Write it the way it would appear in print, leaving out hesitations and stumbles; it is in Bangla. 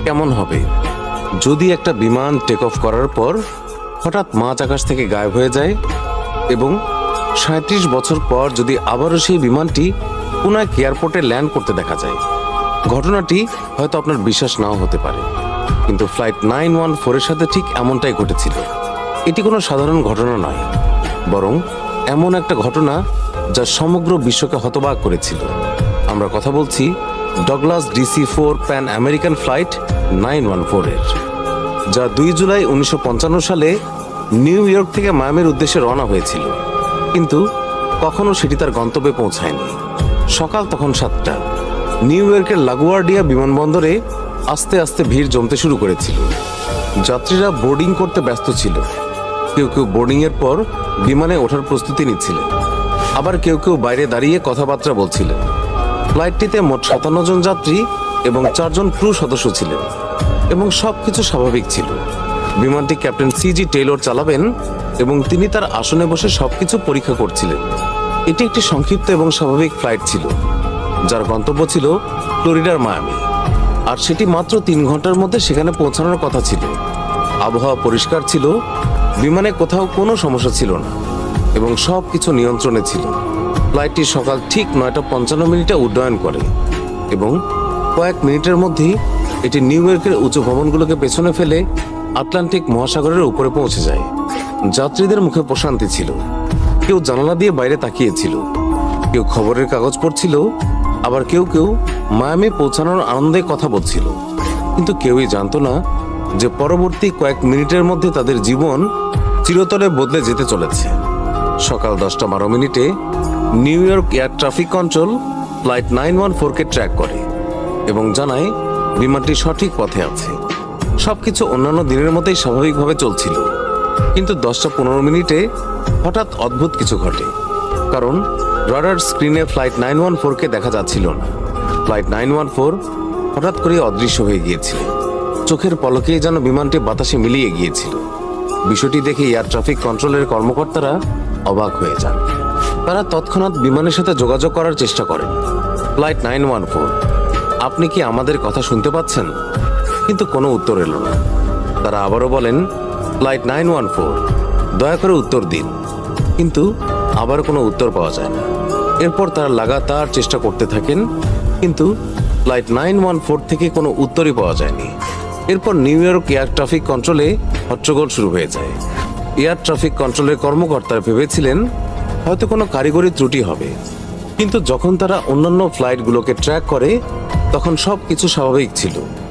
কেমন হবে যদি একটা বিমান টেক অফ করার পর হঠাৎ মাঝ আকাশ থেকে গায়েব হয়ে যায় এবং ৩৭ বছর পর যদি আবারও সেই বিমানটি কোনো এক এয়ারপোর্টে ল্যান্ড করতে দেখা যায়। ঘটনাটি হয়তো আপনার বিশ্বাস নাও হতে পারে, কিন্তু ফ্লাইট 914 এর সাথে ঠিক এমনটাই ঘটেছিল। এটি কোনো সাধারণ ঘটনা নয়, বরং এমন একটা ঘটনা যা সমগ্র বিশ্বকে হতবাক করেছিল। আমরা কথা বলছি Douglas DC-4 pan American flight 914 এর, যা 2 জুলাই 1955 সালে নিউ ইয়র্ক থেকে মায়ামির উদ্দেশ্যে রওনা হয়েছিল, কিন্তু কখনো সেটি তার গন্তব্যে পৌঁছায়নি। সকাল তখন 7টা। নিউ ইয়র্কের লাগুয়ার্ডিয়া বিমানবন্দরে আস্তে আস্তে ভিড় জমতে শুরু করেছিল। যাত্রীরা বোর্ডিং করতে ব্যস্ত ছিল। কেউ কেউ বোর্ডিং এর পর বিমানে ওঠার প্রস্তুতি নিচ্ছিলেন, আবার কেউ কেউ বাইরে দাঁড়িয়ে কথাবার্তা বলছিলেন। ফ্লাইটটিতে মোট 57 জন যাত্রী এবং 4 জন ক্রু সদস্য ছিলেন এবং সবকিছু স্বাভাবিক ছিল। বিমানটি ক্যাপ্টেন CG টেইলর চালাবেন এবং তিনি তার আসনে বসে সবকিছু পরীক্ষা করছিলেন। এটি একটি সংক্ষিপ্ত এবং স্বাভাবিক ফ্লাইট ছিল, যার গন্তব্য ছিল ফ্লোরিডার মায়ামি, আর সেটি মাত্র 3 ঘন্টার মধ্যে সেখানে পৌঁছানোর কথা ছিল। আবহাওয়া পরিষ্কার ছিল, বিমানে কোথাও কোনো সমস্যা ছিল না এবং সবকিছু নিয়ন্ত্রণে ছিল। ফ্লাইটটি সকাল ঠিক 9:55 উড্ডয়ন করে এবং কয়েক মিনিটের মধ্যেই এটি নিউ ইয়র্কের উঁচু ভবনগুলোকে পেছনে ফেলে আটলান্টিক মহাসাগরের উপরে পৌঁছে যায়। যাত্রীদের মুখে প্রশান্তি ছিল। কেউ জানালা দিয়ে বাইরে তাকিয়েছিল, কেউ খবরের কাগজ পড়ছিল, আবার কেউ কেউ মায়ামি পৌঁছানোর আনন্দে কথা বলছিল। কিন্তু কেউই জানতো না যে পরবর্তী কয়েক মিনিটের মধ্যে তাদের জীবন চিরতরে বদলে যেতে চলেছে। সকাল 10:12 New York air traffic control flight 914-কে ট্র্যাক করে এবং জানায় বিমানটি সঠিক পথে আছে। সবকিছু অন্যান্য দিনের মতোই স্বাভাবিকভাবে চলছিল, কিন্তু 10:15 হঠাৎ অদ্ভুত কিছু ঘটে, কারণ রাডার স্ক্রিনে ফ্লাইট 914-কে দেখা যাচ্ছিল না। ফ্লাইট 914 হঠাৎ করে অদৃশ্য হয়ে গিয়েছিল। চোখের পলকেই যেন বিমানটি বাতাসে মিলিয়ে গিয়েছিল। বিষয়টি দেখে এয়ার ট্রাফিক কন্ট্রোলের কর্মকর্তারা অবাক হয়ে যান। তারা তৎক্ষণাৎ বিমানের সাথে যোগাযোগ করার চেষ্টা করেন। ফ্লাইট 914, আপনি কি আমাদের কথা শুনতে পাচ্ছেন? কিন্তু কোনো উত্তর এলো না। তারা আবারও বলেন, ফ্লাইট 914, দয়া করে উত্তর দিন। কিন্তু আবার কোনো উত্তর পাওয়া যায় না। এরপর তারা লাগাতার চেষ্টা করতে থাকেন, কিন্তু ফ্লাইট 914 থেকে কোনো উত্তরই পাওয়া যায়নি। এরপর নিউ ইয়র্ক এয়ার ট্রাফিক কন্ট্রোলে হট্টগোল শুরু হয়ে যায়। এয়ার ট্রাফিক কন্ট্রোলের কর্মকর্তারা ভেবেছিলেন হয়তো কোনো কারিগরি ত্রুটি হবে, কিন্তু যখন তারা অন্যান্য ফ্লাইটগুলোকে ট্র্যাক করে তখন সব কিছু স্বাভাবিক ছিল।